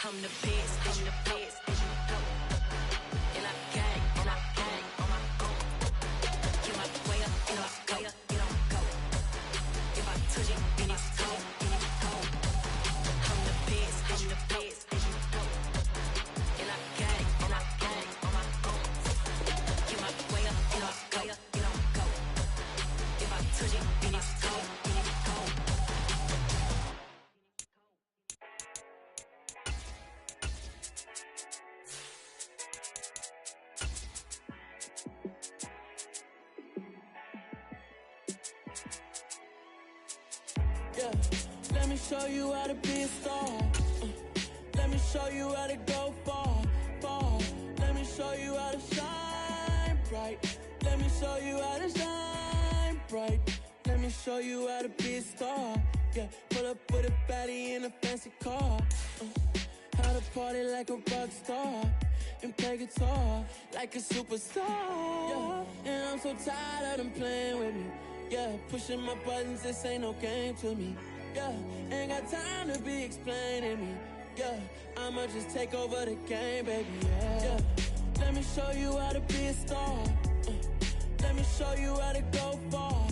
I'm the best, I'm the best, as you know. And I gang on my own. Get my way up, you know, it don't go. If I touch it, then it's cold, I'm the best, as you know. And I gang on my own. Get my way up, you know, it don't go. If I touch it, then it's cold, Yeah, let me show you how to be a star. Let me show you how to go far. Let me show you how to shine bright. Let me show you how to shine bright. Let me show you how to be a star. Yeah, pull up with a baddie in a fancy car. How to party like a rock star and play guitar like a superstar. Yeah, and I'm so tired of them playing with me. Yeah, pushing my buttons, this ain't no game to me. Yeah, ain't got time to be explaining me. Yeah, I'ma just take over the game, baby. Yeah, let me show you how to be a star. Let me show you how to go far.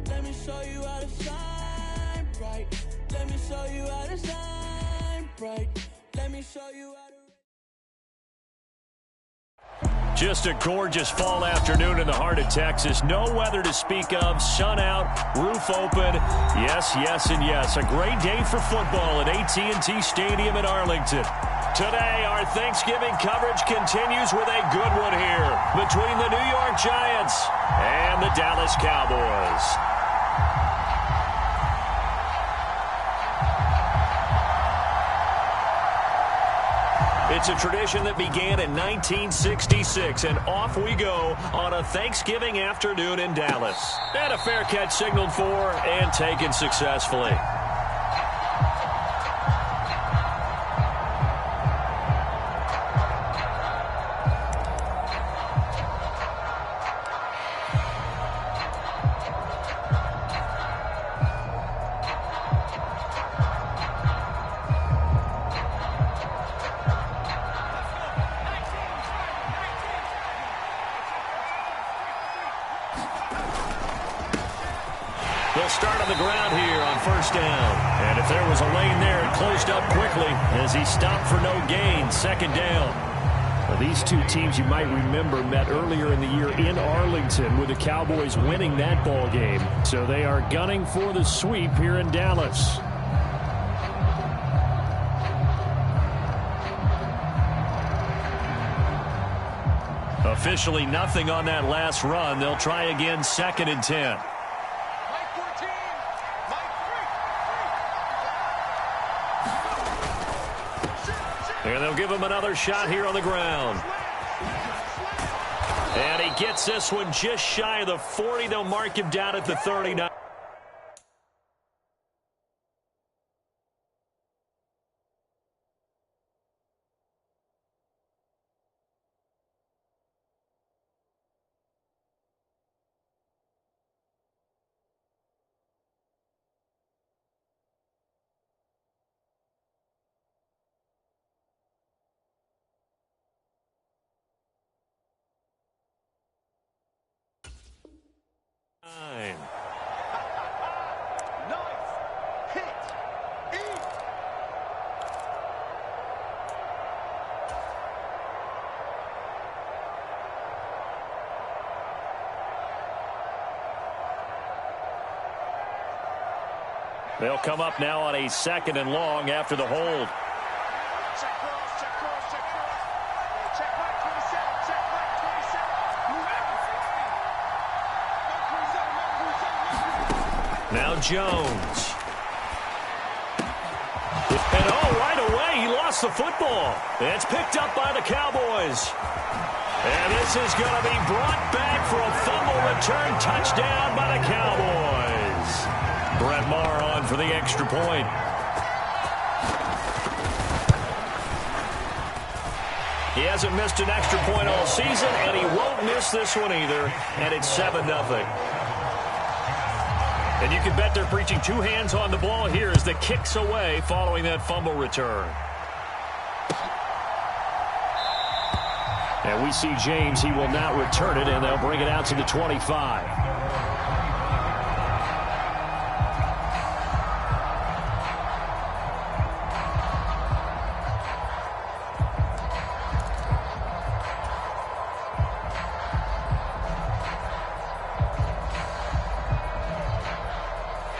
Let me show you how to shine bright. Let me show you how to shine bright. Let me show you how to... Just a gorgeous fall afternoon in the heart of Texas. No weather to speak of. Sun out, roof open. Yes, yes, and yes. A great day for football at AT&T Stadium in Arlington. Today, our Thanksgiving coverage continues with a good one here between the New York Giants and the Dallas Cowboys. It's a tradition that began in 1966, and off we go on a Thanksgiving afternoon in Dallas. And a fair catch signaled for and taken successfully. They'll start on the ground here on first down. And if there was a lane there, it closed up quickly as he stopped for no gain. Second down. Well, these two teams, you might remember, met earlier in the year in Arlington with the Cowboys winning that ball game. So they are gunning for the sweep here in Dallas. Officially nothing on that last run. They'll try again, 2nd and 10. And they'll give him another shot here on the ground. And he gets this one just shy of the 40. They'll mark him down at the 39. They'll come up now on a 2nd and long after the hold. Now Jones. And right away, he lost the football. It's picked up by the Cowboys. And this is going to be brought back for a fumble return touchdown by the Cowboys. Brett Maher on for the extra point. He hasn't missed an extra point all season, and he won't miss this one either. And it's 7-0. And you can bet they're preaching 2 hands on the ball here as the kick's away following that fumble return. And we see James. He will not return it, and they'll bring it out to the 25.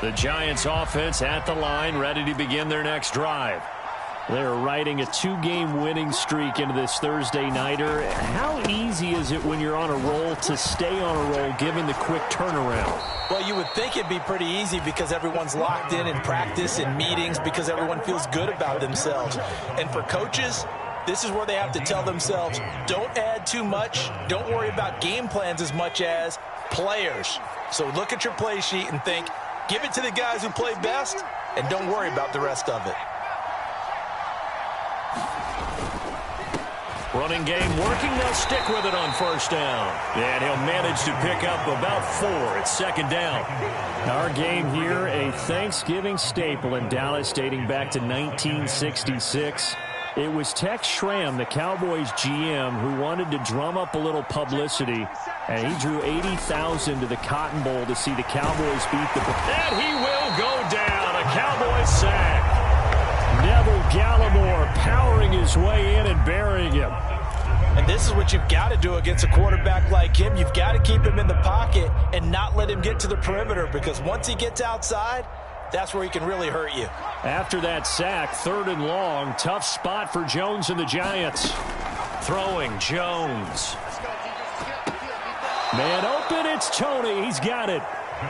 The Giants offense at the line, ready to begin their next drive. They're riding a 2-game winning streak into this Thursday nighter. How easy is it when you're on a roll to stay on a roll given the quick turnaround? Well, you would think it'd be pretty easy because everyone's locked in practice and meetings because everyone feels good about themselves. And for coaches, this is where they have to tell themselves, don't add too much. Don't worry about game plans as much as players. So look at your play sheet and think, give it to the guys who play best, and don't worry about the rest of it. Running game working. They'll stick with it on first down. And he'll manage to pick up about 4 at second down. Our game here, a Thanksgiving staple in Dallas dating back to 1966. It was Tex Schramm, the Cowboys GM, who wanted to drum up a little publicity, and he drew 80,000 to the Cotton Bowl to see the Cowboys beat the... And he will go down. A Cowboys sack. Neville Gallimore powering his way in and burying him. And this is what you've got to do against a quarterback like him. You've got to keep him in the pocket and not let him get to the perimeter, because once he gets outside, that's where he can really hurt you. After that sack, 3rd and long, tough spot for Jones and the Giants. Throwing, Jones. Man open, it's Tony. He's got it.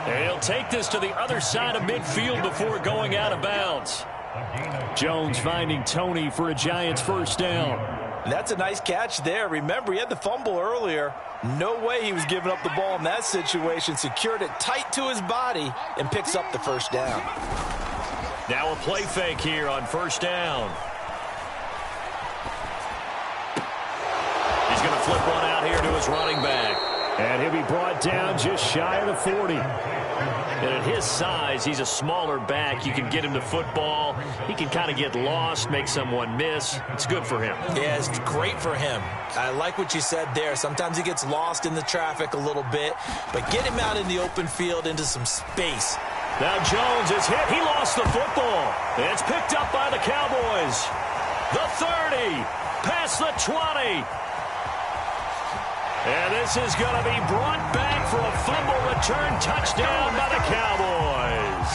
And he'll take this to the other side of midfield before going out of bounds. Jones finding Tony for a Giants first down. That's a nice catch there. Remember, he had the fumble earlier. No way he was giving up the ball in that situation. Secured it tight to his body and picks up the first down. Now a play fake here on first down. He's going to flip one out here to his running back. And he'll be brought down just shy of the 40. And at his size, he's a smaller back. You can get him to football. He can kind of get lost, make someone miss. It's good for him. Yeah, it's great for him. I like what you said there. Sometimes he gets lost in the traffic a little bit. But get him out in the open field into some space. Now Jones is hit. He lost the football. It's picked up by the Cowboys. The 30. Past the 20. And this is going to be brought back for a fumble return touchdown by the Cowboys.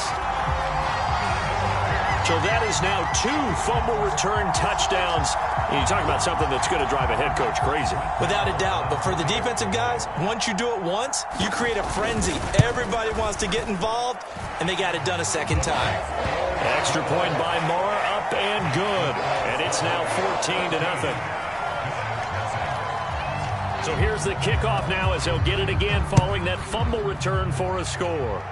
So that is now 2 fumble return touchdowns. And you talk about something that's going to drive a head coach crazy. Without a doubt. But for the defensive guys, once you do it once, you create a frenzy. Everybody wants to get involved, and they got it done a second time. Extra point by Moore, up and good. And it's now 14-0. So here's the kickoff now as they'll get it again following that fumble return for a score.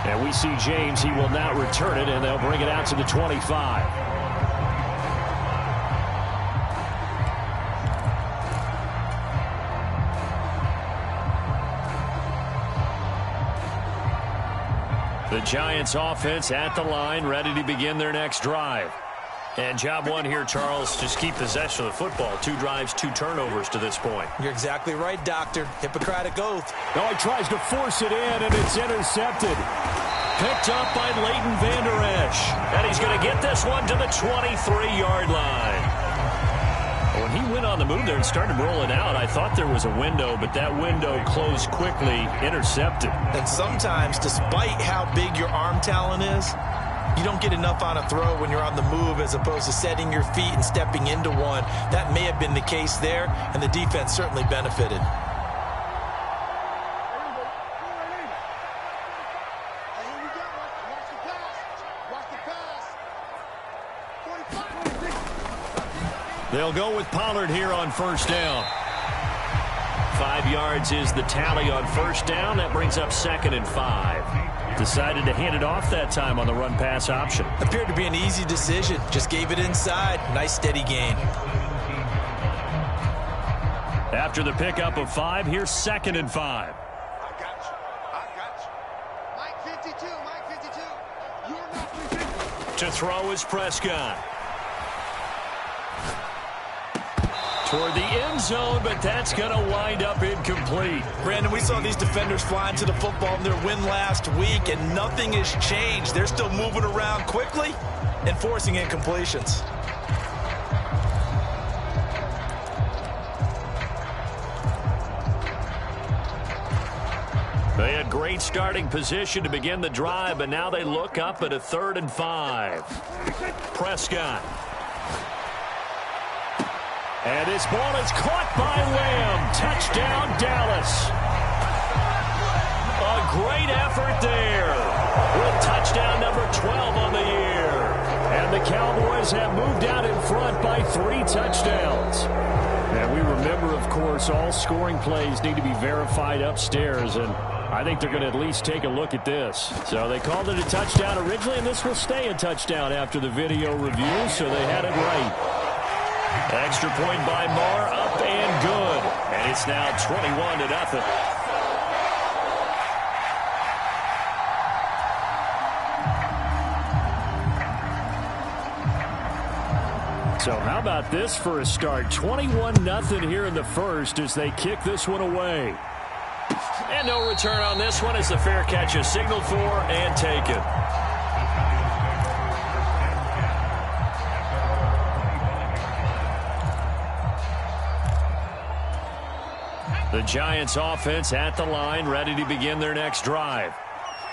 And we see James. He will not return it, and they'll bring it out to the 25. The Giants offense at the line, ready to begin their next drive. And job one here, Charles, just keep possession of the football. 2 drives, 2 turnovers to this point. You're exactly right, Doctor. Hippocratic oath. No, he tries to force it in, and it's intercepted. Picked up by Leighton Vander Esch. And he's going to get this one to the 23-yard line. When he went on the move there and started rolling out, I thought there was a window, but that window closed quickly, intercepted. And sometimes, despite how big your arm talent is, you don't get enough on a throw when you're on the move as opposed to setting your feet and stepping into one. That may have been the case there, and the defense certainly benefited. They'll go with Pollard here on first down. 5 yards is the tally on first down. That brings up 2nd and 5. Decided to hand it off that time on the run-pass option. Appeared to be an easy decision. Just gave it inside. Nice steady gain. After the pickup of 5, here's 2nd and 5. I got you. Mike 52. Mike 52. You're not 52. To throw is Prescott. Toward the end zone, but that's going to wind up incomplete. Brandon, we saw these defenders flying to the football in their win last week, and nothing has changed. They're still moving around quickly and forcing incompletions. They had great starting position to begin the drive, but now they look up at a 3rd and 5. Prescott. And this ball is caught by Lamb. Touchdown, Dallas. A great effort there with touchdown number 12 on the year. And the Cowboys have moved out in front by 3 touchdowns. And we remember, of course, all scoring plays need to be verified upstairs, and I think they're going to at least take a look at this. So they called it a touchdown originally, and this will stay a touchdown after the video review, so they had it right. Extra point by Marr, up and good. And it's now 21-0. So how about this for a start? 21-0 here in the first as they kick this one away. And no return on this one as the fair catch is signaled for and taken. The Giants offense at the line, ready to begin their next drive.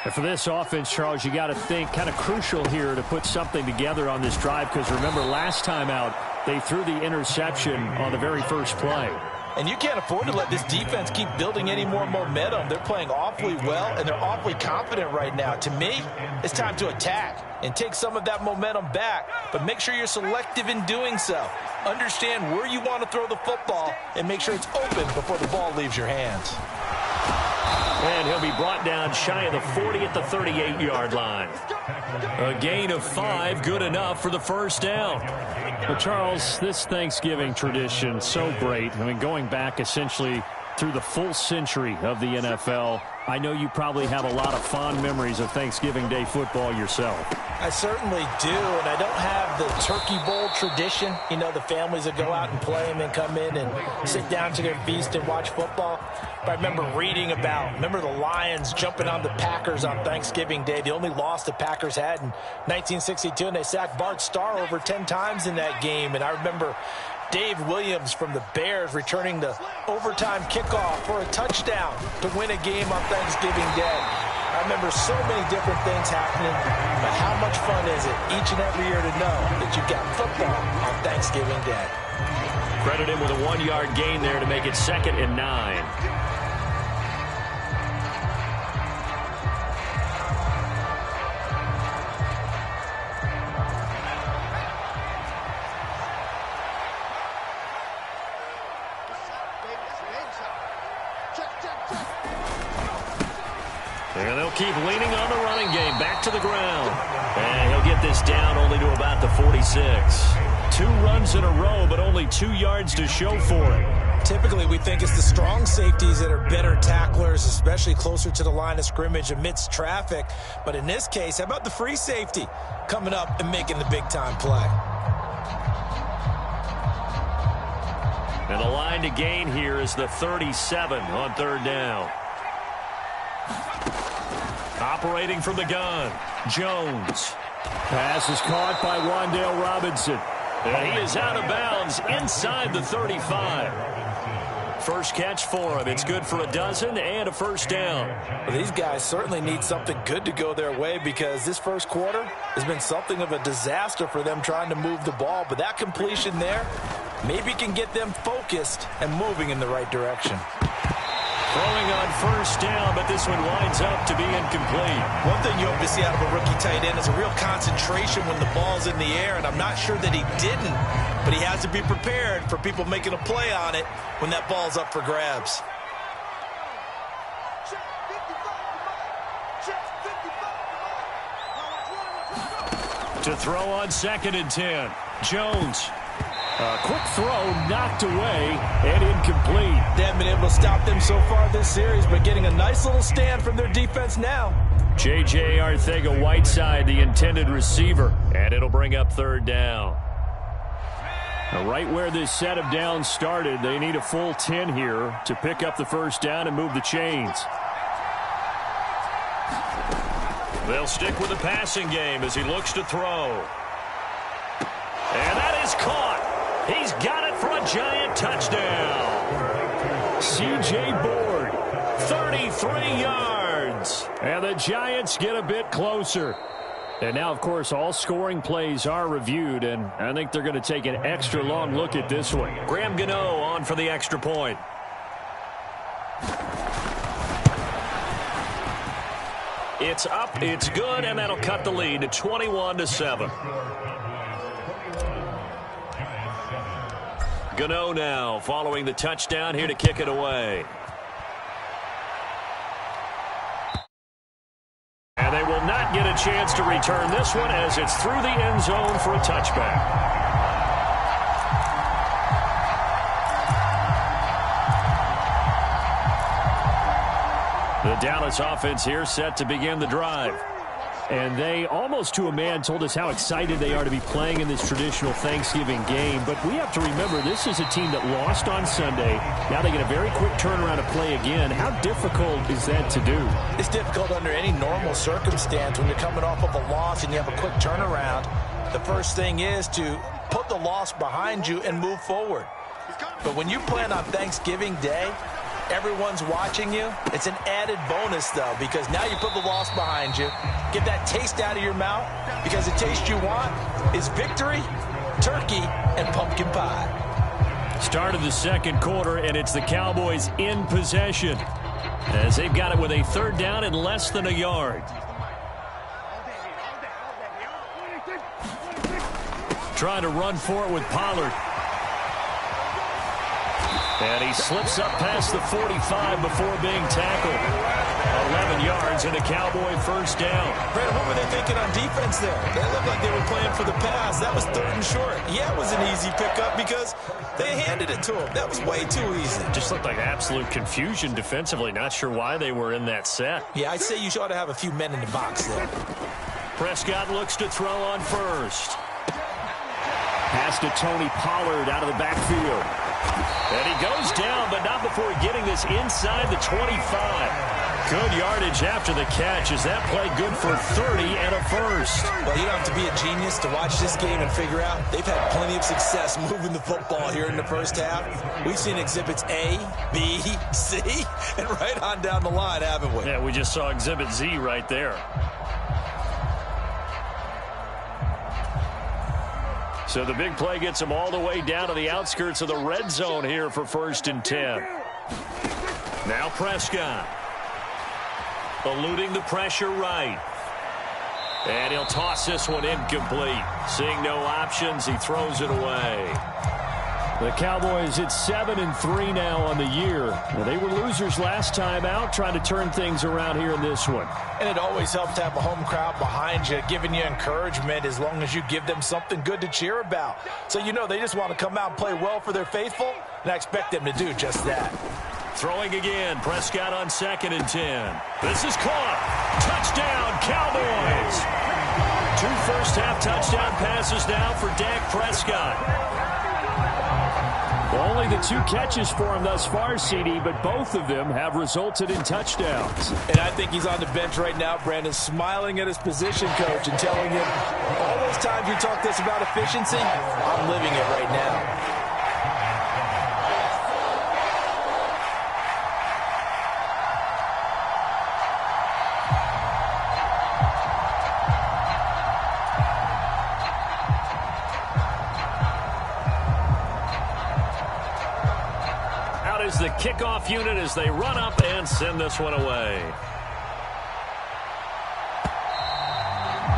And for this offense, Charles, you got to think kind of crucial here to put something together on this drive, because remember last time out, they threw the interception on the very first play. And you can't afford to let this defense keep building any more momentum. They're playing awfully well, and they're awfully confident right now. To me, it's time to attack and take some of that momentum back, but make sure you're selective in doing so. Understand where you want to throw the football and make sure it's open before the ball leaves your hands. And he'll be brought down shy of the 40 at the 38-yard line. A gain of 5, good enough for the first down. But, Charles, this Thanksgiving tradition, so great. I mean, going back essentially through the full century of the NFL, I know you probably have a lot of fond memories of Thanksgiving Day football yourself. I certainly do, and I don't have the Turkey Bowl tradition. You know, the families that go out and play and then come in and sit down to their feast and watch football. But I remember reading remember the Lions jumping on the Packers on Thanksgiving Day. The only loss the Packers had in 1962, and they sacked Bart Starr over 10 times in that game. And I remember Dave Williams from the Bears returning the overtime kickoff for a touchdown to win a game on Thanksgiving Day. I remember so many different things happening, but how much fun is it each and every year to know that you've got football on Thanksgiving Day? Credit him with a 1-yard gain there to make it 2nd and 9. And they'll keep leaning on the running game. Back to the ground. And he'll get this down only to about the 46. 2 runs in a row, but only 2 yards to show for it. Typically, we think it's the strong safeties that are better tacklers, especially closer to the line of scrimmage amidst traffic. But in this case, how about the free safety coming up and making the big-time play? And the line to gain here is the 37 on 3rd down. Operating from the gun, Jones. Pass is caught by Wan'Dale Robinson. And he is out of bounds inside the 35. First catch for him. It's good for a dozen and a first down. Well, these guys certainly need something good to go their way, because this first quarter has been something of a disaster for them trying to move the ball. But that completion there maybe can get them focused and moving in the right direction. Throwing on first down, but this one winds up to be incomplete. One thing you hope to see out of a rookie tight end is a real concentration when the ball's in the air, and I'm not sure that he didn't, but he has to be prepared for people making a play on it when that ball's up for grabs. To throw on 2nd and 10, Jones. A quick throw knocked away and incomplete. They haven't been able to stop them so far this series, but getting a nice little stand from their defense now. J.J. Arcega-Whiteside, the intended receiver, and it'll bring up 3rd down. Right where this set of downs started, they need a full 10 here to pick up the first down and move the chains. They'll stick with the passing game as he looks to throw. And that is caught. He's got it for a Giant touchdown. C.J. Board, 33 yards. And the Giants get a bit closer. And now, of course, all scoring plays are reviewed, and I think they're going to take an extra long look at this one. Graham Gano on for the extra point. It's up, it's good, and that'll cut the lead to 21-7. Gano now following the touchdown here to kick it away. And they will not get a chance to return this one as it's through the end zone for a touchback. The Dallas offense here set to begin the drive. And they, almost to a man, told us how excited they are to be playing in this traditional Thanksgiving game. But we have to remember, this is a team that lost on Sunday. Now they get a very quick turnaround to play again. How difficult is that to do? It's difficult under any normal circumstance when you're coming off of a loss and you have a quick turnaround. The first thing is to put the loss behind you and move forward. But when you plan on Thanksgiving Day, everyone's watching you. It's an added bonus, though, because now you put the loss behind you. Get that taste out of your mouth, because the taste you want is victory, turkey, and pumpkin pie. Start of the second quarter, and it's the Cowboys in possession as they've got it with a third down and less than a yard. Trying to run for it with Pollard. And he slips up past the 45 before being tackled. 11 yards and a Cowboy first down. Brad, what were they thinking on defense there? They looked like they were playing for the pass. That was third and short. Yeah, it was an easy pickup because they handed it to him. That was way too easy. Just looked like absolute confusion defensively. Not sure why they were in that set. Yeah, I'd say you ought to have a few men in the box there. Prescott looks to throw on first. Pass to Tony Pollard out of the backfield. And he goes down, but not before getting this inside the 25. Good yardage after the catch. Is that play good for 30 and a first? Well, you don't have to be a genius to watch this game and figure out they've had plenty of success moving the football here in the first half. We've seen exhibits A, B, C, and right on down the line, haven't we? Yeah, we just saw exhibit Z right there. So the big play gets them all the way down to the outskirts of the red zone here for 1st and 10. Now Prescott. Eluding the pressure right. And he'll toss this one incomplete. Seeing no options, he throws it away. The Cowboys at 7-3 now on the year. Well, they were losers last time out, trying to turn things around here in this one. And it always helps to have a home crowd behind you, giving you encouragement as long as you give them something good to cheer about. So you know they just want to come out and play well for their faithful, and I expect them to do just that. Throwing again, Prescott on 2nd and 10. This is caught. Touchdown, Cowboys. 2 first-half touchdown passes now for Dak Prescott. Only the 2 catches for him thus far, CD, but both of them have resulted in touchdowns. And I think he's on the bench right now, Brandon, smiling at his position coach and telling him, all those times you talk to us about efficiency, I'm living it right now. Is the kickoff unit as they run up and send this one away.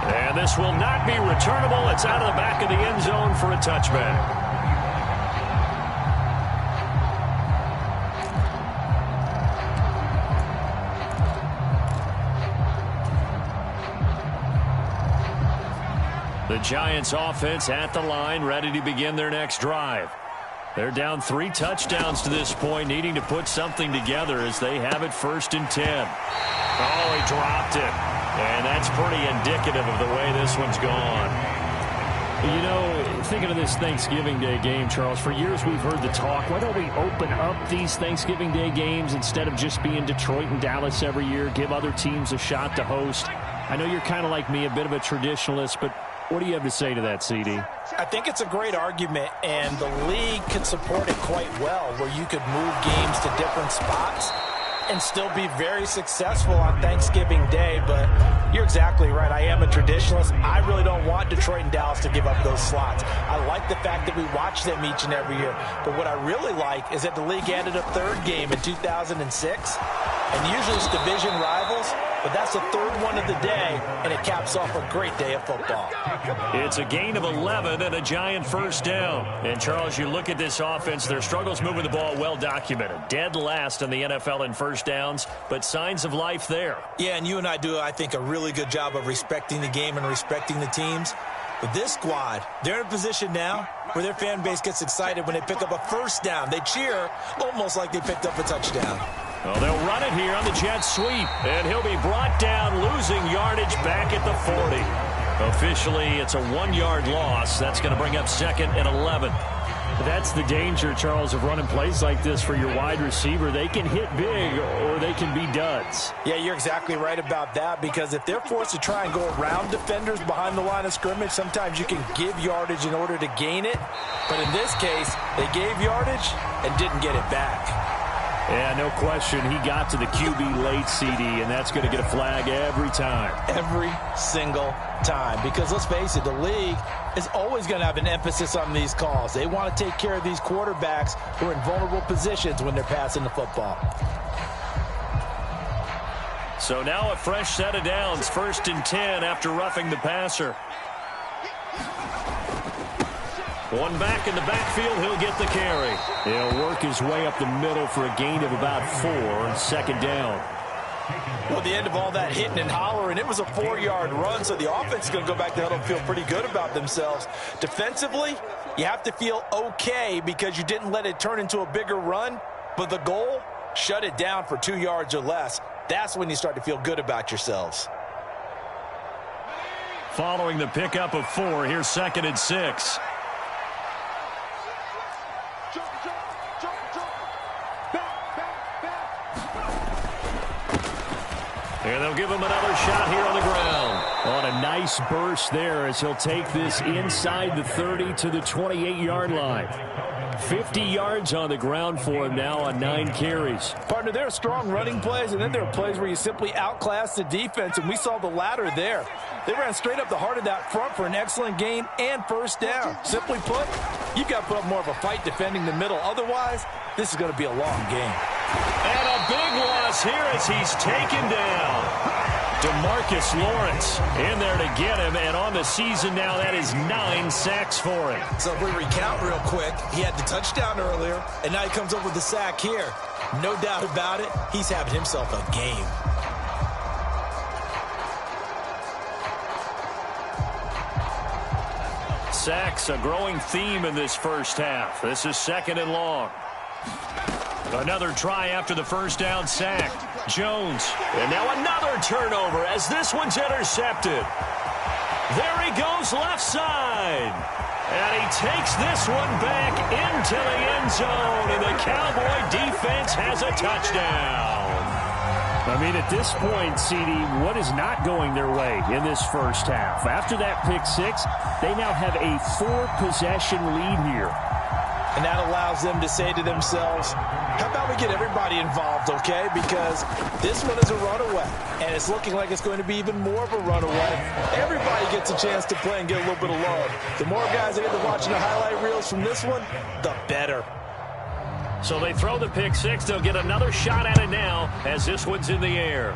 And this will not be returnable. It's out of the back of the end zone for a touchback. The Giants offense at the line, ready to begin their next drive. They're down 3 touchdowns to this point, needing to put something together as they have it 1st and 10. Oh, he dropped it. And that's pretty indicative of the way this one's gone. You know, Thinking of this Thanksgiving Day game, Charles, for years we've heard the talk, why don't we open up these Thanksgiving Day games instead of just being Detroit and Dallas every year, give other teams a shot to host? I know you're kind of like me, a bit of a traditionalist, but what do you have to say to that, CD? I think it's a great argument, and the league could support it quite well, where you could move games to different spots and still be very successful on Thanksgiving Day. But you're exactly right. I am a traditionalist. I really don't want Detroit and Dallas to give up those slots. I like the fact that we watch them each and every year. But what I really like is that the league added a third game in 2006. And usually it's division rivals, but that's the third one of the day, and it caps off a great day of football. It's a gain of 11 and a giant first down. And, Charles, you look at this offense, their struggles moving the ball well documented. Dead last in the NFL in first downs, but signs of life there. Yeah, and you and I do, I think, a really good job of respecting the game and respecting the teams. But this squad, they're in a position now where their fan base gets excited when they pick up a first down. They cheer almost like they picked up a touchdown. Well, they'll run it here on the jet sweep, and he'll be brought down, losing yardage back at the 40. Officially, it's a 1-yard loss. That's going to bring up 2nd and 11. That's the danger, Charles, of running plays like this for your wide receiver. They can hit big or they can be duds. Yeah, you're exactly right about that, because if they're forced to try and go around defenders behind the line of scrimmage, sometimes you can give yardage in order to gain it. But in this case, they gave yardage and didn't get it back. Yeah, no question. He got to the QB late, CD, and that's going to get a flag every time. Every single time. Because let's face it, the league is always going to have an emphasis on these calls. They want to take care of these quarterbacks who are in vulnerable positions when they're passing the football. So now a fresh set of downs, 1st and 10 after roughing the passer. One back in the backfield, he'll get the carry. He'll work his way up the middle for a gain of about 4, 2nd down. Well, at the end of all that hitting and hollering, it was a 4-yard run, so the offense is going to go back to huddle and feel pretty good about themselves. Defensively, you have to feel okay because you didn't let it turn into a bigger run, but the goal, shut it down for 2 yards or less. That's when you start to feel good about yourselves. Following the pickup of 4, here's 2nd and 6. And they'll give him another shot here on the ground. On a nice burst there as he'll take this inside the 30 to the 28-yard line. 50 yards on the ground for him now on 9 carries. Partner, there are strong running plays, and then there are plays where you simply outclass the defense, and we saw the latter there. They ran straight up the heart of that front for an excellent gain and first down. Simply put, you've got to put up more of a fight defending the middle. Otherwise, this is going to be a long game. And a big loss here as he's taken down. DeMarcus Lawrence in there to get him, and on the season now, that is 9 sacks for him. So if we recount real quick, he had the touchdown earlier, and now he comes up with the sack here. No doubt about it, he's having himself a game. Sacks, a growing theme in this first half. This is 2nd and long. Another try after the first down sack. Jones. And now another turnover as this one's intercepted. There he goes left side. And he takes this one back into the end zone. And the Cowboy defense has a touchdown. I mean, at this point, CD, what is not going their way in this first half? After that pick 6, they now have a 4-possession lead here. And that allows them to say to themselves, how about we get everybody involved, okay? Because this one is a runaway, and it's looking like it's going to be even more of a runaway. Everybody gets a chance to play and get a little bit of love. The more guys that get to watching the highlight reels from this one, the better. So they throw the pick 6. They'll get another shot at it now as this one's in the air.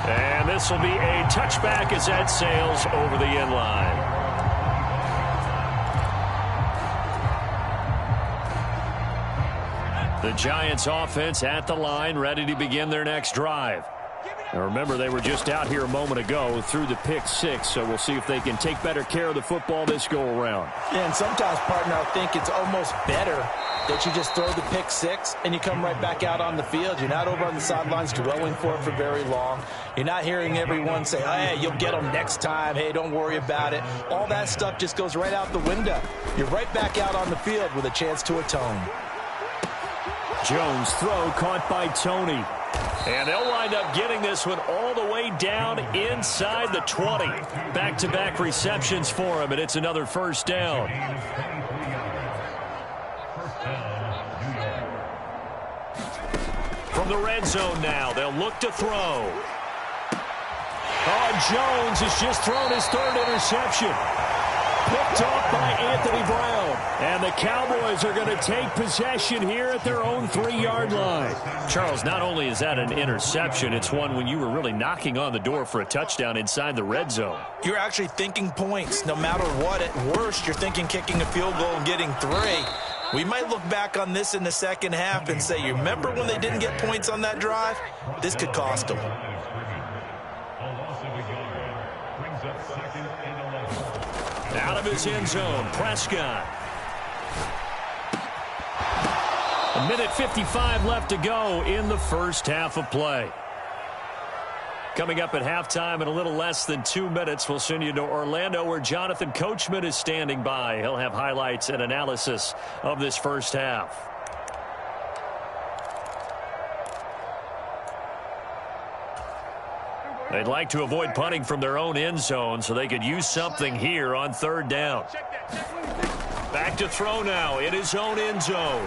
And this will be a touchback as that sails over the end line. The Giants offense at the line, ready to begin their next drive. Now remember, they were just out here a moment ago through the pick six, so we'll see if they can take better care of the football this go-around. Yeah, and sometimes, partner, I think it's almost better that you just throw the pick six and you come right back out on the field. You're not over on the sidelines dwelling for it for very long. You're not hearing everyone say, hey, you'll get them next time. Hey, don't worry about it. All that stuff just goes right out the window. You're right back out on the field with a chance to atone. Jones' throw caught by Tony. And they'll wind up getting this one all the way down inside the 20. Back-to-back receptions for him, and it's another first down. From the red zone now, they'll look to throw. Oh, Jones has just thrown his third interception. Picked off by Anthony Brown. And the Cowboys are going to take possession here at their own 3-yard line. Charles, not only is that an interception, it's one when you were really knocking on the door for a touchdown inside the red zone. You're actually thinking points. No matter what, at worst, you're thinking kicking a field goal and getting 3. We might look back on this in the second half and say, you remember when they didn't get points on that drive? This could cost them. Out of his end zone, Prescott. 1:55 left to go in the first half of play. Coming up at halftime in a little less than 2 minutes, we'll send you to Orlando where Jonathan Coachman is standing by. He'll have highlights and analysis of this first half. They'd like to avoid punting from their own end zone so they could use something here on third down. Back to throw now in his own end zone.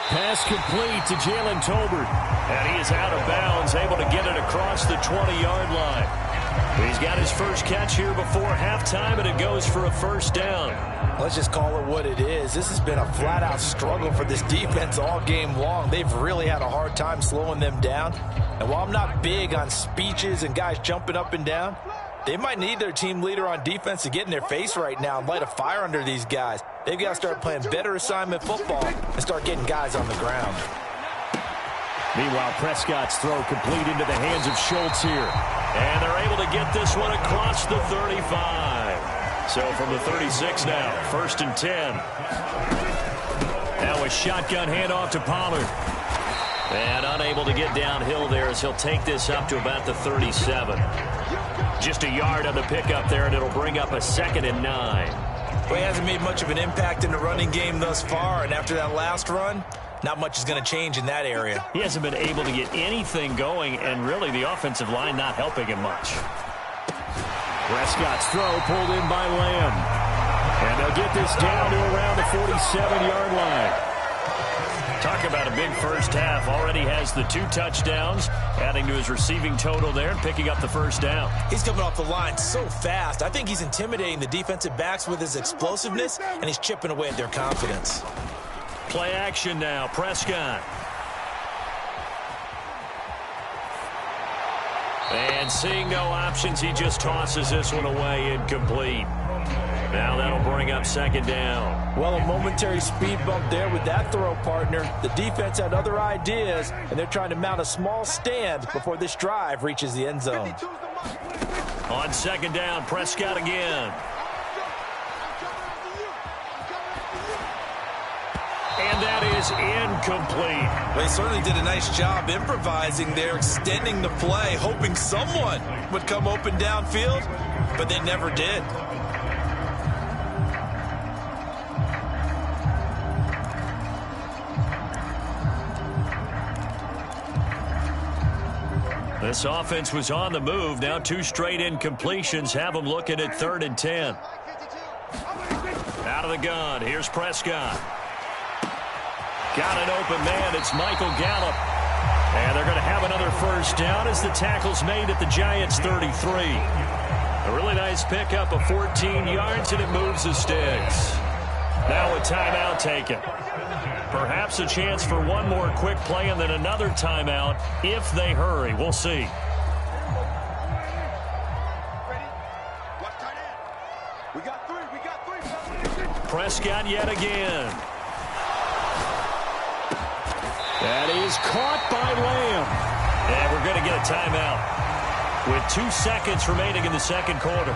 Pass complete to Jalen Tolbert. And he is out of bounds, able to get it across the 20-yard line. He's got his first catch here before halftime, and it goes for a first down. Let's just call it what it is. This has been a flat-out struggle for this defense all game long. They've really had a hard time slowing them down. And while I'm not big on speeches and guys jumping up and down, they might need their team leader on defense to get in their face right now and light a fire under these guys. They've got to start playing better assignment football and start getting guys on the ground. Meanwhile, Prescott's throw complete into the hands of Schultz here. And they're able to get this one across the 35. So from the 36 now, 1st and 10. Now a shotgun handoff to Pollard. And unable to get downhill there as he'll take this up to about the 37. Just a yard on the pickup there, and it'll bring up a 2nd and 9. Well, he hasn't made much of an impact in the running game thus far, and after that last run, not much is going to change in that area. He hasn't been able to get anything going, and really the offensive line not helping him much. Prescott's throw pulled in by Lamb. And they'll get this down to around the 47-yard line. Talk about a big first half. Already has the 2 touchdowns, adding to his receiving total there and picking up the first down. He's coming off the line so fast. I think he's intimidating the defensive backs with his explosiveness, and he's chipping away at their confidence. Play action now, Prescott. And seeing no options, he just tosses this one away incomplete. Now that'll bring up 2nd down. Well, a momentary speed bump there with that throw, partner. The defense had other ideas, and they're trying to mount a small stand before this drive reaches the end zone. On 2nd down, Prescott again. And that is incomplete. They certainly did a nice job improvising there, extending the play, hoping someone would come open downfield, but they never did. This offense was on the move. Now 2 straight incompletions have them looking at 3rd and 10. Out of the gun, here's Prescott. Got an open man, it's Michael Gallup. And they're going to have another first down as the tackle's made at the Giants' 33. A really nice pickup of 14 yards, and it moves the sticks. Now a timeout taken. Perhaps a chance for one more quick play and then another timeout if they hurry. We'll see. Prescott yet again. That is caught by Lamb. And we're going to get a timeout with 2 seconds remaining in the second quarter.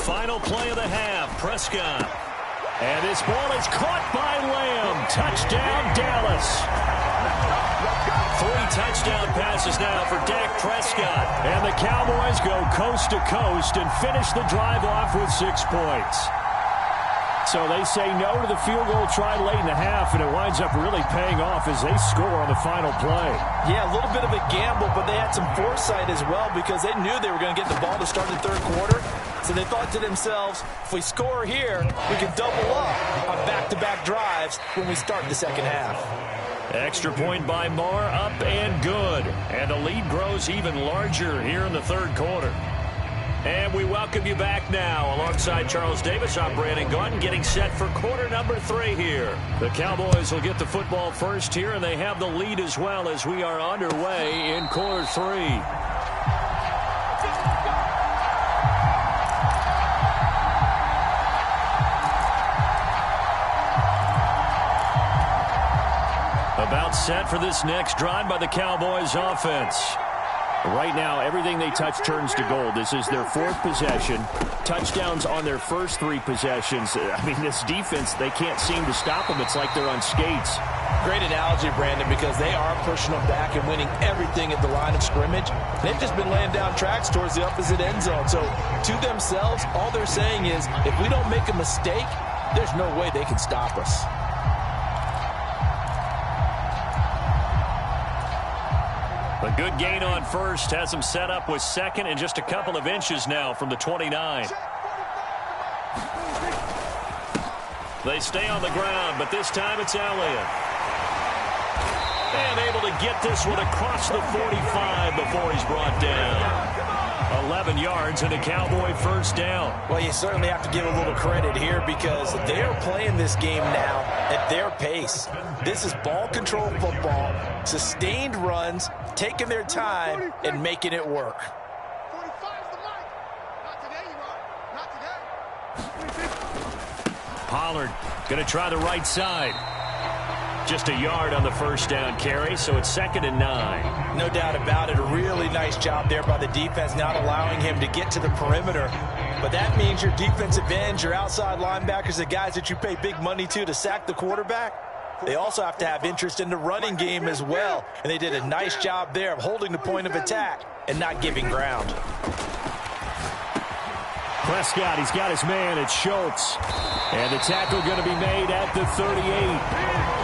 Final play of the half, Prescott. And this ball is caught by Lamb. Touchdown, Dallas. 3 touchdown passes now for Dak Prescott. And the Cowboys go coast to coast and finish the drive off with 6 points. So they say no to the field goal try late in the half, and it winds up really paying off as they score on the final play. Yeah, a little bit of a gamble, but they had some foresight as well because they knew they were going to get the ball to start the third quarter. So they thought to themselves, if we score here, we can double up on back-to-back drives when we start the second half. Extra point by Moore, up and good. And the lead grows even larger here in the third quarter. And we welcome you back now. Alongside Charles Davis, I'm Brandon Gaudin, getting set for quarter number 3 here. The Cowboys will get the football first here, and they have the lead as well as we are underway in quarter 3. About set for this next drive by the Cowboys offense. Right now, everything they touch turns to gold. This is their 4th possession. Touchdowns on their first 3 possessions. I mean, this defense, they can't seem to stop them. It's like they're on skates. Great analogy, Brandon, because they are pushing them back and winning everything at the line of scrimmage. They've just been laying down tracks towards the opposite end zone. So, to themselves, all they're saying is, if we don't make a mistake, there's no way they can stop us. A good gain on first has them set up with second and just a couple of inches now from the 29. They stay on the ground, but this time it's Elliott. And able to get this one across the 45 before he's brought down. 11 yards and a Cowboy first down. Well, you certainly have to give a little credit here because they are playing this game now at their pace. This is ball control football, sustained runs, taking their time and making it work. 45's the mark. Not today, you are. Not today. Pollard going to try the right side. Just a yard on the first down carry, so it's 2nd and 9. No doubt about it. A really nice job there by the defense, not allowing him to get to the perimeter. But that means your defensive ends, your outside linebackers, the guys that you pay big money to sack the quarterback, they also have to have interest in the running game as well. And they did a nice job there of holding the point of attack and not giving ground. Prescott, he's got his man. It's Schultz. And the tackle going to be made at the 38.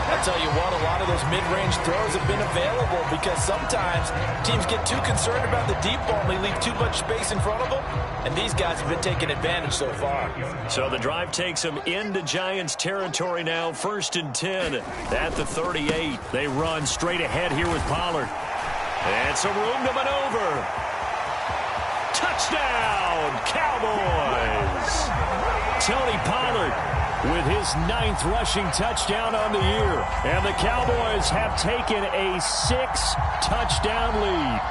I'll tell you what, a lot of those mid-range throws have been available because sometimes teams get too concerned about the deep ball and they leave too much space in front of them. And these guys have been taking advantage so far. So the drive takes them into Giants territory now. 1st and 10 at the 38. They run straight ahead here with Pollard. And some room to maneuver. Touchdown, Cowboys! Tony Pollard with his 9th rushing touchdown on the year. And the Cowboys have taken a 6-touchdown lead.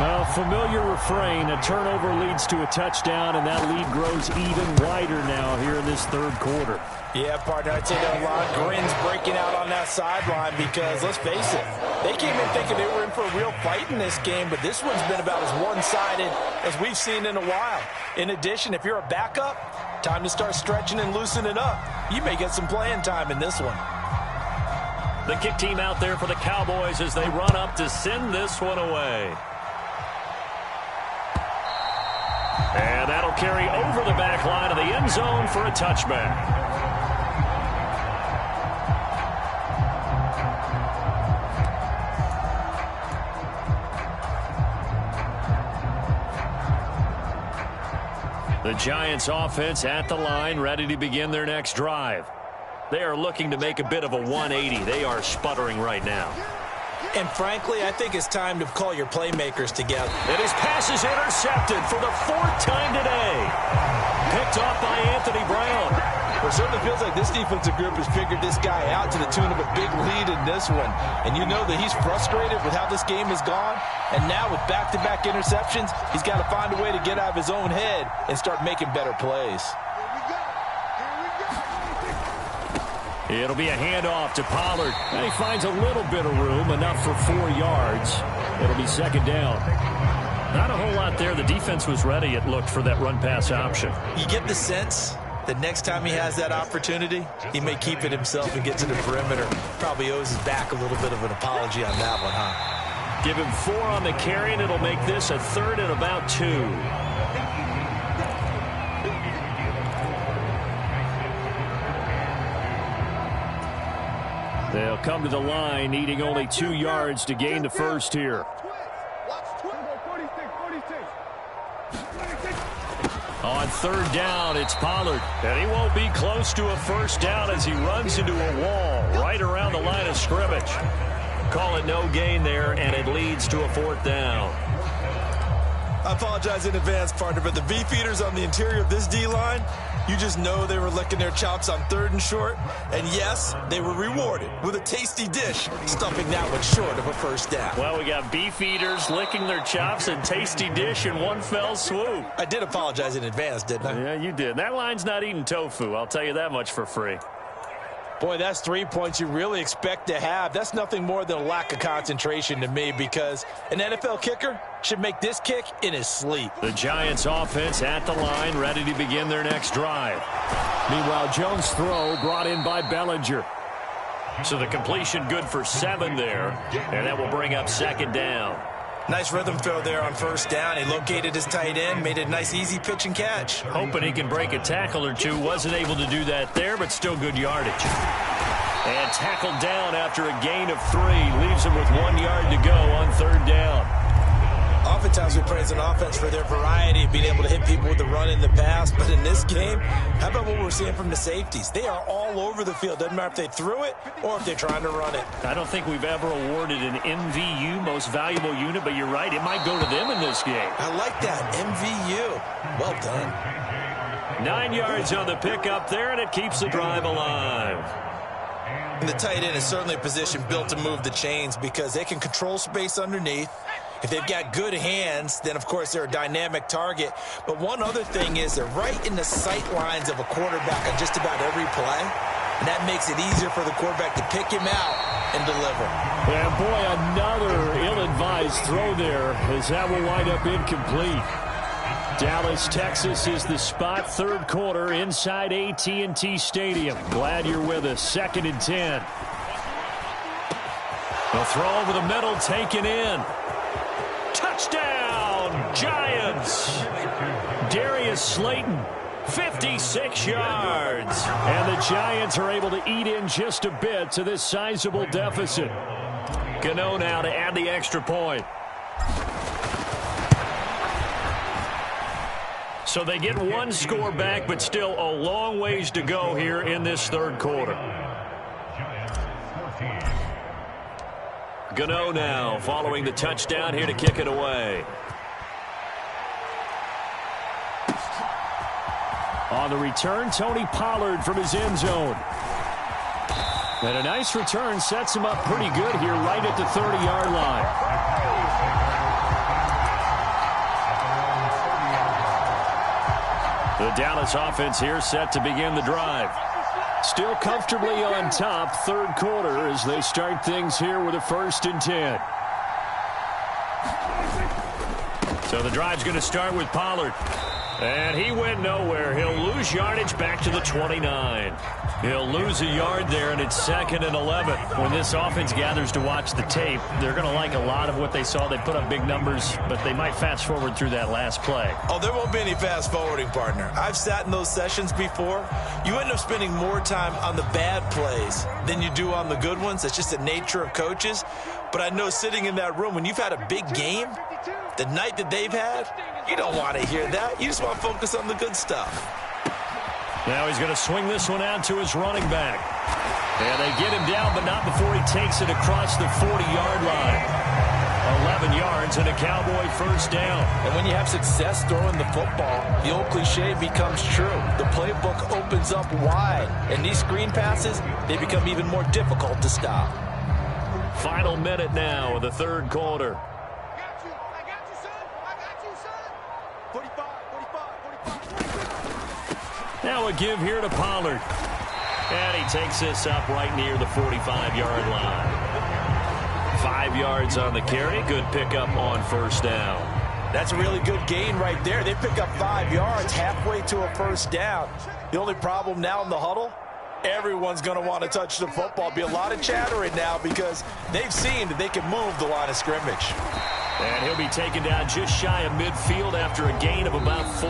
A familiar refrain, a turnover leads to a touchdown, and that lead grows even wider now here in this third quarter. Yeah, partner, I'd say there are a lot of grins breaking out on that sideline because, let's face it, they came in thinking they were in for a real fight in this game, but this one's been about as one-sided as we've seen in a while. In addition, if you're a backup, time to start stretching and loosening up. You may get some playing time in this one. The kick team out there for the Cowboys as they run up to send this one away. And that'll carry over the back line of the end zone for a touchback. The Giants offense at the line, ready to begin their next drive. They are looking to make a bit of a 180. They are sputtering right now. And frankly, I think it's time to call your playmakers together. And his pass is intercepted for the 4th time today. Picked off by Anthony Brown. Well, it certainly feels like this defensive group has figured this guy out to the tune of a big lead in this one. And you know that he's frustrated with how this game has gone. And now with back-to-back interceptions, he's got to find a way to get out of his own head and start making better plays. It'll be a handoff to Pollard. And he finds a little bit of room, enough for 4 yards. It'll be second down. Not a whole lot there. The defense was ready, it looked, for that run-pass option. You get the sense that next time he has that opportunity, he may keep it himself and get to the perimeter. Probably owes his back a little bit of an apology on that one, huh? Give him 4 on the carry, and it'll make this a 3rd and about 2. They'll come to the line, needing only 2 yards to gain the first here. On 3rd down, it's Pollard. And he won't be close to a first down as he runs into a wall right around the line of scrimmage. Call it no gain there, and it leads to a 4th down. I apologize in advance, partner, but the beefeaters on the interior of this D-line, you just know they were licking their chops on 3rd and short. And yes, they were rewarded with a tasty dish, stuffing that one short of a first down. Well, we got beefeaters licking their chops and tasty dish in one fell swoop. I did apologize in advance, didn't I? Yeah, you did. That line's not eating tofu. I'll tell you that much for free. Boy, that's 3 points you really expect to have. That's nothing more than a lack of concentration to me, because an NFL kicker should make this kick in his sleep. The Giants offense at the line, ready to begin their next drive. Meanwhile, Jones' throw brought in by Bellinger. So the completion good for 7 there, and that will bring up 2nd down. Nice rhythm throw there on 1st down. He located his tight end, made a nice easy pitch and catch. Hoping he can break a tackle or two. Wasn't able to do that there, but still good yardage. And tackled down after a gain of 3. Leaves him with 1 yard to go on 3rd down. Oftentimes we praise an offense for their variety of being able to hit people with the run and the pass. But in this game, how about what we're seeing from the safeties? They are all over the field. Doesn't matter if they threw it or if they're trying to run it. I don't think we've ever awarded an MVU, most valuable unit, but you're right. It might go to them in this game. I like that. MVU. Well done. 9 yards on the pickup there, and it keeps the drive alive. And the tight end is certainly a position built to move the chains because they can control space underneath. If they've got good hands, then, of course, they're a dynamic target. But one other thing is they're right in the sight lines of a quarterback on just about every play. And that makes it easier for the quarterback to pick him out and deliver. And, boy, another ill-advised throw there as that will wind up incomplete. Dallas, Texas is the spot. 3rd quarter inside AT&T Stadium. Glad you're with us. 2nd and 10. The throw over the middle taken in. Touchdown, Giants. Darius Slayton, 56 yards. And the Giants are able to eat in just a bit to this sizable deficit. Gano now to add the extra point. So they get 1 score back, but still a long ways to go here in this 3rd quarter. Gano now following the touchdown here to kick it away. On the return, Tony Pollard from his end zone. And a nice return sets him up pretty good here right at the 30-yard line. The Dallas offense here set to begin the drive. Still comfortably on top, 3rd quarter as they start things here with a 1st and 10. So the drive's going to start with Pollard. And he went nowhere. He'll lose yardage back to the 29. He'll lose a yard there, and it's 2nd and 11. When this offense gathers to watch the tape, they're going to like a lot of what they saw. They put up big numbers, but they might fast forward through that last play. Oh, there won't be any fast forwarding, partner. I've sat in those sessions before. You end up spending more time on the bad plays than you do on the good ones. That's just the nature of coaches. But I know sitting in that room, when you've had a big game, the night that they've had, you don't want to hear that. You just want to focus on the good stuff. Now he's going to swing this one out to his running back. And they get him down, but not before he takes it across the 40-yard line. 11 yards and a Cowboy first down. And when you have success throwing the football, the old cliche becomes true. The playbook opens up wide, and these screen passes, they become even more difficult to stop. Final minute now of the third quarter. I got you, son. I got you, son. 45, 45. Now a give here to Pollard. And he takes this up right near the 45-yard line. 5 yards on the carry. Good pickup on first down. That's a really good gain right there. They pick up 5 yards halfway to a first down. The only problem now in the huddle, everyone's going to want to touch the football. Be a lot of chattering now because they've seen that they can move the line of scrimmage. And he'll be taken down just shy of midfield after a gain of about 4.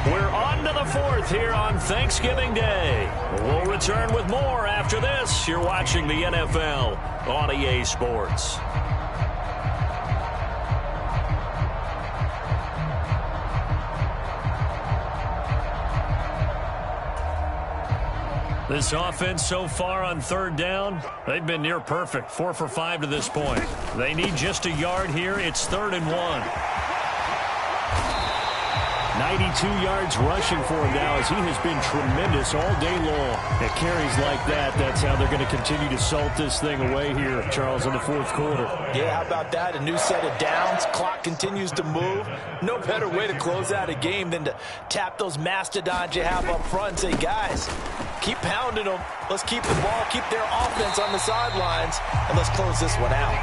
We're on to the fourth here on Thanksgiving Day. We'll return with more after this. You're watching the NFL on EA Sports. This offense so far on third down, they've been near perfect. 4 for 5 to this point. They need just a yard here. It's 3rd and 1. 92 yards rushing for him now as he has been tremendous all day long. At carries like that, that's how they're going to continue to salt this thing away here, Charles, in the fourth quarter. Yeah, how about that? A new set of downs. Clock continues to move. No better way to close out a game than to tap those mastodons you have up front and say, guys, keep pounding them. Let's keep the ball, keep their offense on the sidelines, and let's close this one out.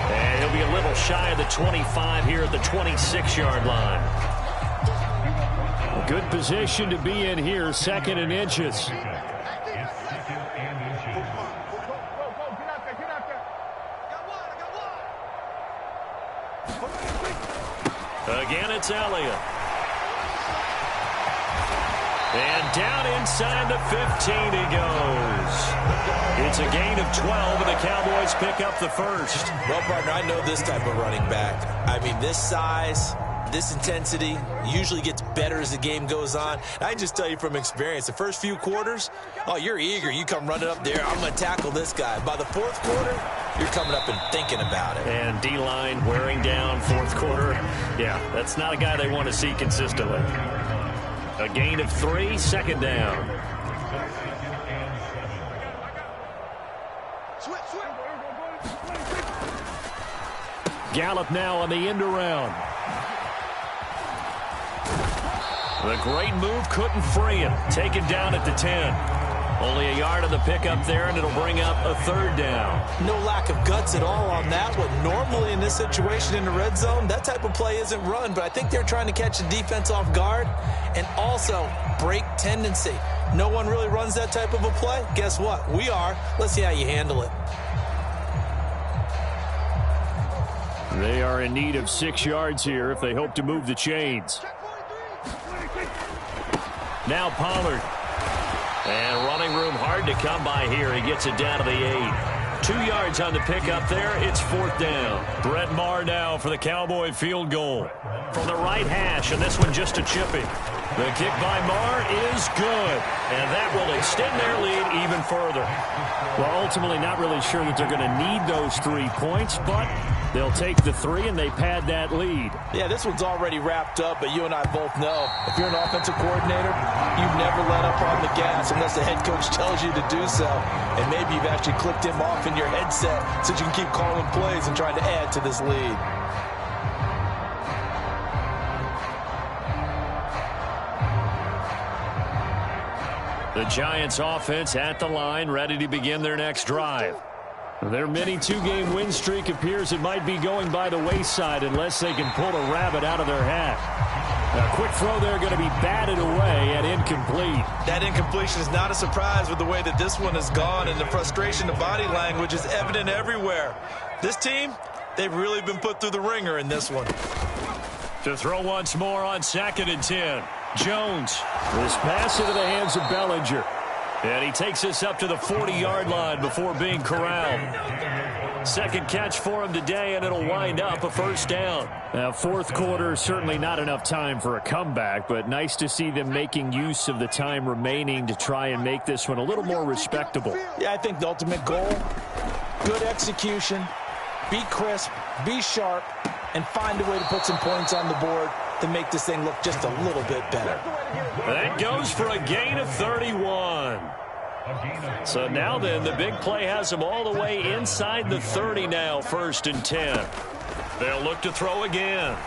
And he'll be a little shy of the 25 here at the 26-yard line. Good position to be in here, 2nd and inches. Go, get out there, get out there. I got one. Again, it's Elliott. And down inside the 15 he goes. It's a gain of 12, and the Cowboys pick up the first. Well, partner, I know this type of running back. I mean, this size, this intensity usually gets better as the game goes on. I can just tell you from experience, the first few quarters, oh, you're eager. You come running up there, I'm going to tackle this guy. By the fourth quarter, you're coming up and thinking about it. And D-line wearing down fourth quarter. Yeah, that's not a guy they want to see consistently. A gain of 3, 2nd down. Gallup now on the end around. The great move couldn't free him. Taken down at the 10. Only a yard on the pickup there, and it'll bring up a 3rd down. No lack of guts at all on that one. Normally in this situation in the red zone, that type of play isn't run, but I think they're trying to catch the defense off guard and also break tendency. No one really runs that type of a play. Guess what? We are. Let's see how you handle it. They are in need of 6 yards here if they hope to move the chains. Now Pollard. And running room hard to come by here. He gets it down to the 8. 2 yards on the pickup there. It's 4th down. Brett Maher now for the Cowboy field goal. From the right hash, and this one just a chipping. The kick by Maher is good. And that will extend their lead even further. Well, ultimately not really sure that they're going to need those 3 points, but they'll take the 3 and they pad that lead. Yeah, this one's already wrapped up, but you and I both know if you're an offensive coordinator, you've never let up on the gas unless the head coach tells you to do so. And maybe you've actually clicked him off in your headset so you can keep calling plays and trying to add to this lead. The Giants offense at the line, ready to begin their next drive. Their mini 2-game win streak appears it might be going by the wayside unless they can pull a rabbit out of their hat. A quick throw there going to be batted away and incomplete. That incompletion is not a surprise with the way that this one has gone, and the frustration, the body language is evident everywhere. This team, they've really been put through the ringer in this one. To throw once more on 2nd and 10. Jones. This pass into the hands of Bellinger. And he takes this up to the 40-yard line before being corralled. 2nd catch for him today, and it'll wind up a 1st down. Now, 4th quarter, certainly not enough time for a comeback, but nice to see them making use of the time remaining to try and make this one a little more respectable. Yeah, I think the ultimate goal, good execution, Be crisp, be sharp, and find a way to put some points on the board to make this thing look just a little bit better. That goes for a gain of 31. So now then, the big play has them all the way inside the 30 now, 1st and 10. They'll look to throw again.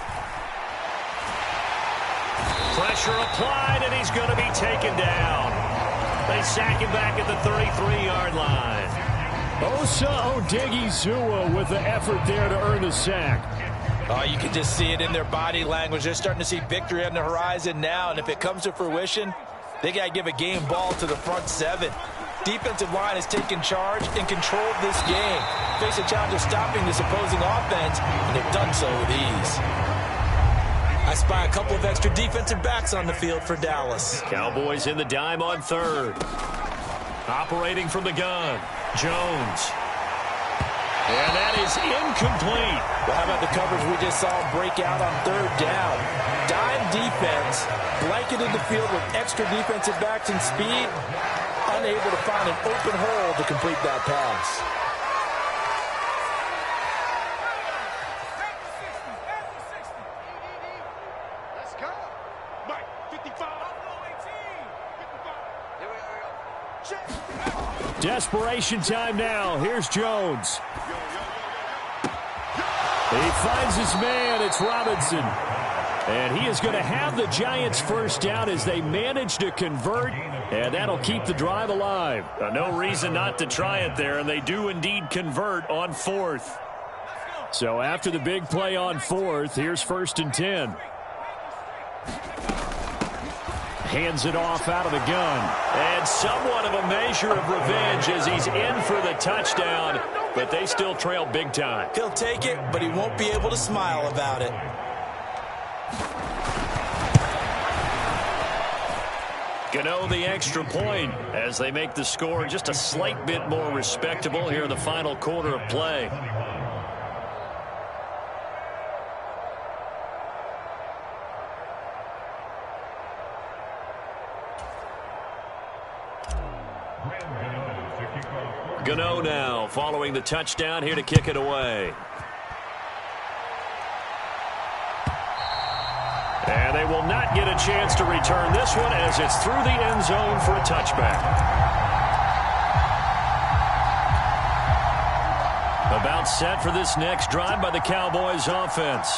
Pressure applied, and he's going to be taken down. They sack him back at the 33-yard line. Osa Odighizuwa with the effort there to earn the sack. Oh, you can just see it in their body language. They're starting to see victory on the horizon now, and if it comes to fruition, they got to give a game ball to the front 7. Defensive line has taken charge and controlled this game. Face a challenge of stopping this opposing offense, and they've done so with ease. I spy a couple of extra defensive backs on the field for Dallas. Cowboys in the dime on 3rd. Operating from the gun, Jones. And that is incomplete. Well, how about the coverage we just saw break out on 3rd down? Dime defense, blanketed the field with extra defensive backs and speed, unable to find an open hole to complete that pass. Let's go. Mike, 55. Desperation time now. Here's Jones. He finds his man. It's Robinson. And he is going to have the Giants first down as they manage to convert, and that'll keep the drive alive. No reason not to try it there, and they do indeed convert on 4th. So after the big play on 4th, here's 1st and 10. Hands it off out of the gun. And somewhat of a measure of revenge as he's in for the touchdown, but they still trail big time. He'll take it, but he won't be able to smile about it. Gano the extra point as they make the score just a slight bit more respectable here in the final quarter of play. Gano now following the touchdown here to kick it away. And they will not get a chance to return this one as it's through the end zone for a touchback. About set for this next drive by the Cowboys offense.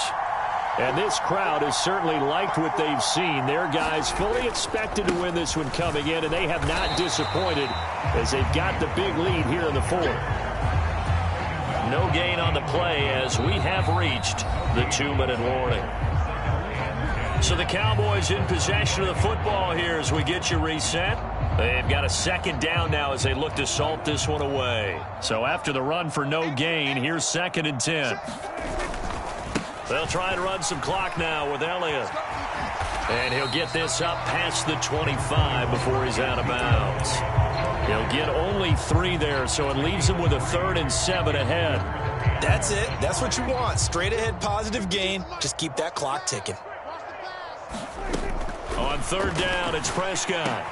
And this crowd has certainly liked what they've seen. Their guys fully expected to win this one coming in, and they have not disappointed as they've got the big lead here in the 4th. No gain on the play as we have reached the 2-minute warning. So the Cowboys in possession of the football here as we get you reset. They've got a 2nd down now as they look to salt this one away. So after the run for no gain, here's 2nd and 10. They'll try and run some clock now with Elliott. And he'll get this up past the 25 before he's out of bounds. He'll get only 3 there, so it leaves him with a 3rd and 7 ahead. That's it. That's what you want. Straight ahead positive gain. Just keep that clock ticking. On 3rd down, it's Prescott.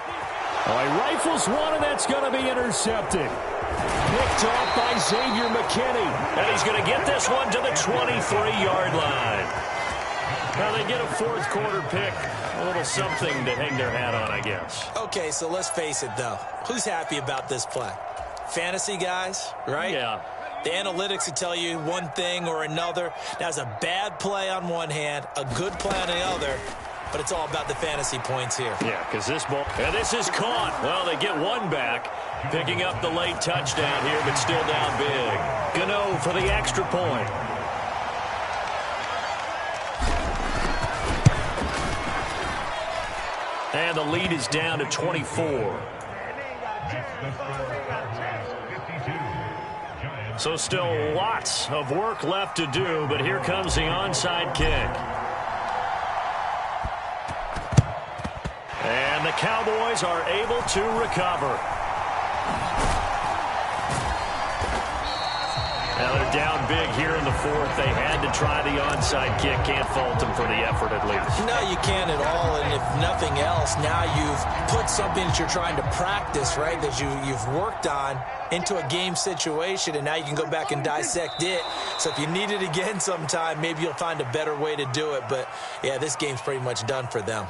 Oh, he rifles one, and that's going to be intercepted. Picked off by Xavier McKinney. And he's going to get this one to the 23-yard line. Now they get a 4th quarter pick. A little something to hang their hat on, I guess. Okay, so let's face it, though. Who's happy about this play? Fantasy guys, right? Yeah. The analytics will tell you one thing or another. That's a bad play on one hand, a good play on the other. But it's all about the fantasy points here. Yeah, because this ball, and this is caught. Well, they get one back, picking up the late touchdown here, but still down big. Gano for the extra point. And the lead is down to 24. So still lots of work left to do, but here comes the onside kick. And the Cowboys are able to recover. Now they're down big here in the 4th. They had to try the onside kick. Can't fault them for the effort at least. No, you can't at all. And if nothing else, now you've put something that you're trying to practice, right, that you've worked on into a game situation, and now you can go back and dissect it. So if you need it again sometime, maybe you'll find a better way to do it. But, yeah, this game's pretty much done for them.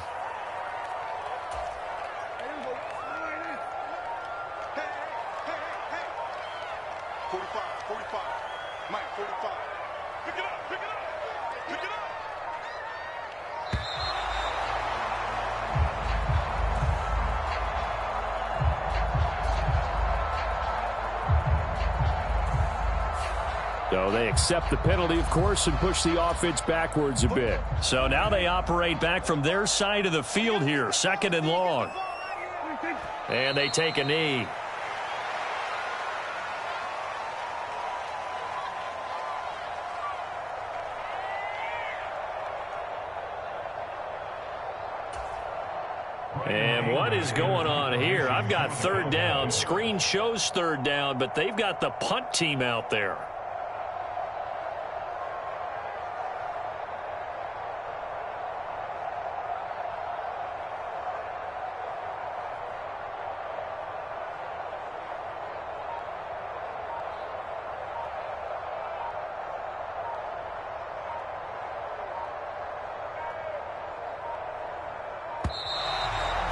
So they accept the penalty, of course, and push the offense backwards a bit. So now they operate back from their side of the field here, 2nd and long. And they take a knee. And what is going on here? I've got 3rd down. Screen shows 3rd down, but they've got the punt team out there.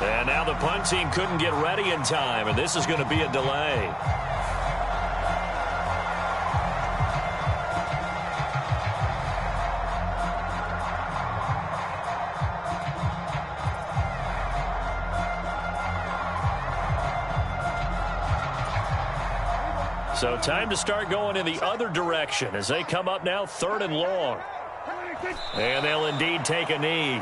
And now the punt team couldn't get ready in time, and this is going to be a delay. So time to start going in the other direction as they come up now 3rd and long. And they'll indeed take a knee.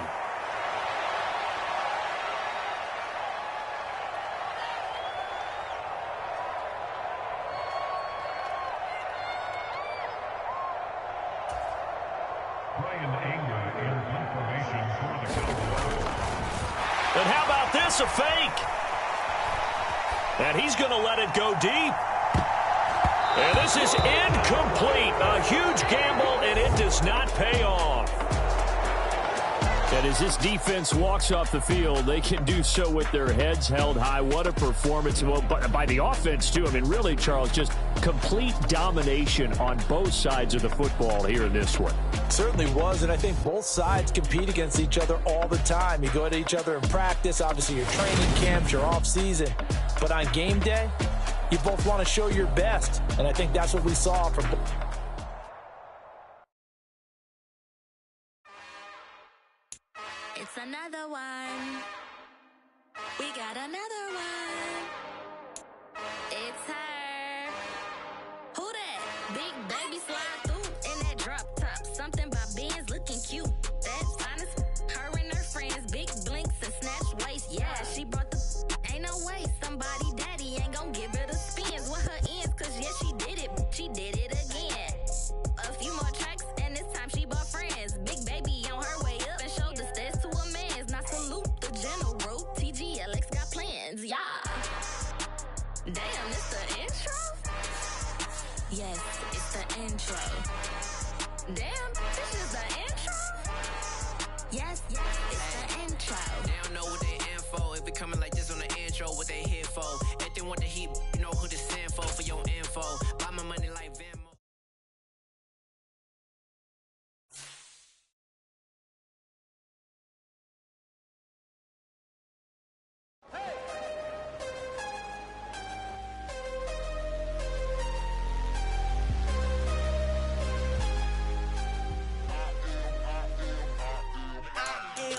And how about this, a fake? And he's going to let it go deep. And this is incomplete. A huge gamble, and it does not pay off. And as this defense walks off the field, they can do so with their heads held high. What a performance by the offense, too. I mean, really, Charles, just complete domination on both sides of the football here in this one. Certainly was, and I think both sides compete against each other all the time. You go at each other in practice, obviously your training camps, your off-season. But on game day, you both want to show your best, and I think that's what we saw from both. It's another one. We got another one. It's her. Who that? Big baby slide through in that drop top. Something about Benz looking cute. That's honest. Her and her friends, big blinks and snatch waist. Yeah, she brought the. Ain't no way somebody daddy ain't gonna give her the spins with her ends. Cause yeah, she did it. She did it again. A few more tracks and this time she bought friends. Big baby on her way up and showed the stairs to a man's. Now salute the general. TGLX got plans. Yeah. Damn, it's the intro? Yes, it's the intro. Damn, this is the intro? Yes, it's the intro. They don't know what they info. If it coming like this on the intro, what they here for? If they want the heat, you know who to send for your info. Buy my money like Venmo.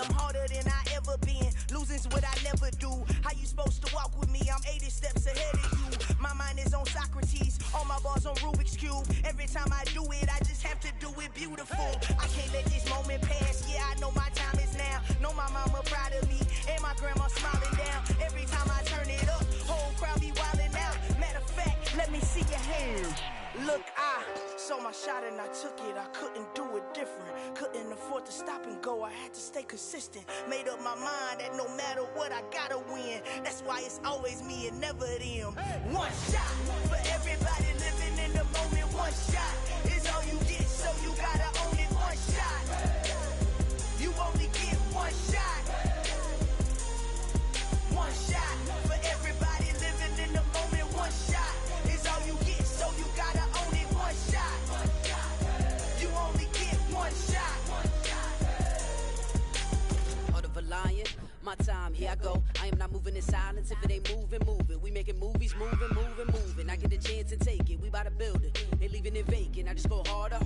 I'm harder than I ever been. Losing's what I never do. How you supposed to walk with me? I'm 80 steps ahead of you. My mind is on Socrates. All my bars on Rubik's Cube. Every time I do it, I just have to do it beautiful. I can't let this moment pass. Yeah, I know my time is now. Know my mama proud of me. And my grandma smiling down. Every time I turn it up, whole crowd be wilding out. Matter of fact, let me see your hands. Look, I saw my shot and I took it. I couldn't do it different. Couldn't afford to stop and go. I had to stay consistent. Made up my mind that no matter what, I gotta win. That's why it's always me and never them. One shot for everybody living in the moment. One shot is all you get, so you gotta own it. One shot. You only get one shot. One shot for everybody living in the moment. One shot is they moving. We making movies, moving. I get the chance to take it, we bout to build it. They leaving it vacant, I just go harder.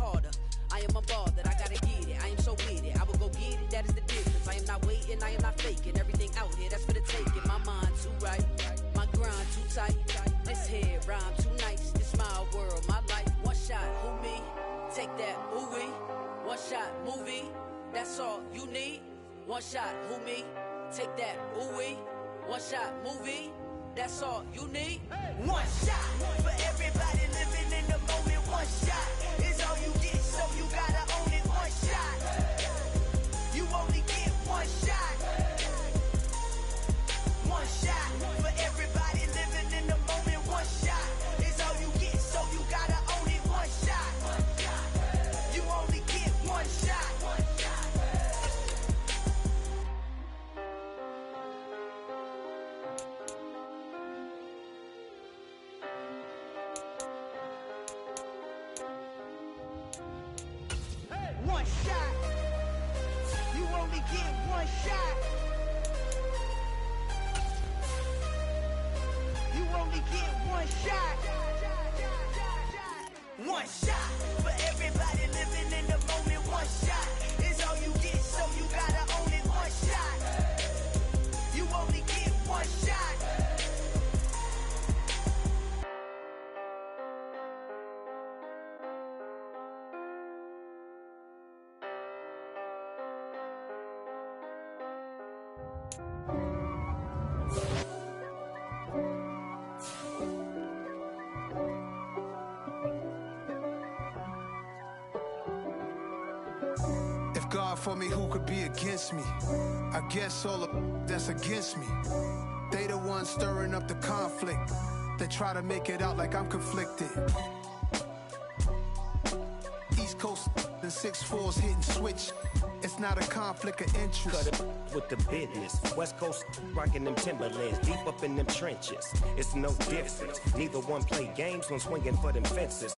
I am unbothered, I gotta get it. I am so with it, I will go get it, that is the difference. I am not waiting, I am not faking. Everything out here, that's for the taking. My mind too right, my grind too tight. This here rhyme too nice, this my world, my life. One shot, who me? Take that, ooh-wee. One shot, movie, that's all you need. One shot, who me? Take that, ooh-wee. One shot, movie, that's all you need. One shot for everybody living in the moment. One shot is all you get, so you gotta own it. One shot, you only get one shot. One shot for everybody living in the moment. One shot is all you get, so you gotta own it. One shot, you only get one shot. One shot. You only get one shot. You only get one shot. One shot for everybody living in the moment. One shot is all you get, so you gotta own it. One shot. You only get one shot. If God for me, who could be against me? I guess all of that's against me. They the ones stirring up the conflict. They try to make it out like I'm conflicted. East Coast and 6'4's hitting switch. It's not a conflict of interest. Cut it with the business. West Coast rocking them Timberlands, deep up in them trenches. It's no difference. Neither one play games when swinging for them fences.